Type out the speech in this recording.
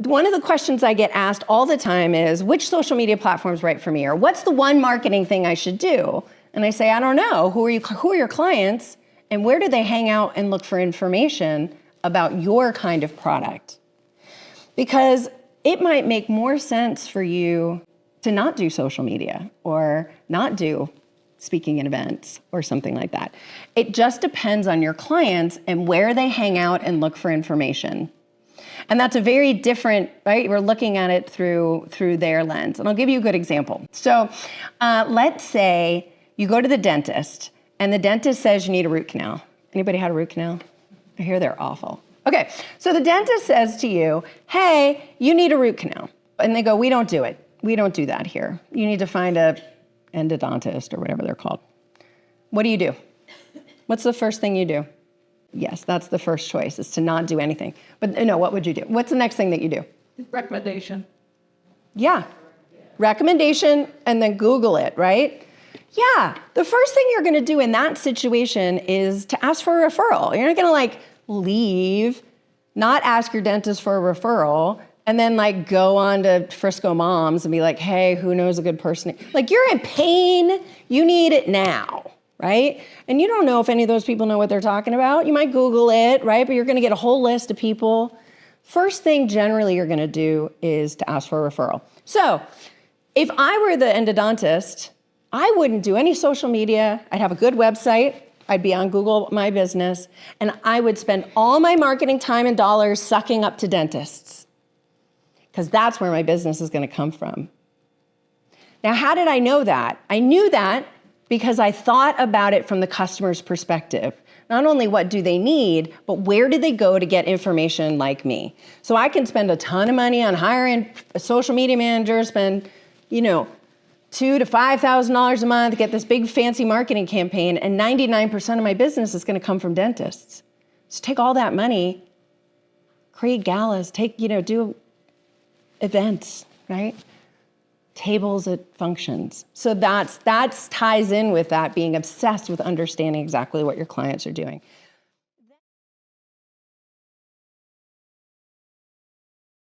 one of the questions I get asked all the time is, which social media platform is right for me? Or what's the one marketing thing I should do? And I say, I don't know. Who are your clients? And where do they hang out and look for information about your kind of product? Because it might make more sense for you to not do social media or not do speaking at events or something like that. It just depends on your clients and where they hang out and look for information. And that's a very different, right? We're looking at it through their lens. And I'll give you a good example. So let's say you go to the dentist and the dentist says you need a root canal. Anybody had a root canal? I hear they're awful. Okay, so the dentist says to you, hey, you need a root canal. And they go, we don't do it. We don't do that here. You need to find a endodontist or whatever they're called. What do you do? What's the first thing you do? Yes, that's the first choice, is to not do anything. But no, what would you do? What's the next thing that you do? Recommendation. Yeah, recommendation, and then Google it, right? Yeah, the first thing you're gonna do in that situation is to ask for a referral. You're not gonna leave, not ask your dentist for a referral, and then go on to Frisco Moms and be like, hey, who knows a good person? You're in pain, you need it now, right? And you don't know if any of those people know what they're talking about. You might Google it, right? But you're gonna get a whole list of people. First thing generally you're gonna do is to ask for a referral. So if I were the endodontist, I wouldn't do any social media. I'd have a good website. I'd be on Google My Business, and I would spend all my marketing time and dollars sucking up to dentists, because that's where my business is gonna come from. Now, how did I know that? I knew that because I thought about it from the customer's perspective. Not only what do they need, but where do they go to get information like me? So I can spend a ton of money on hiring a social media manager, spend, $2,000 to $5,000 a month, get this big fancy marketing campaign, and 99% of my business is gonna come from dentists. So take all that money, create galas, do events, right? Tables at functions. So that's ties in with that, being obsessed with understanding exactly what your clients are doing.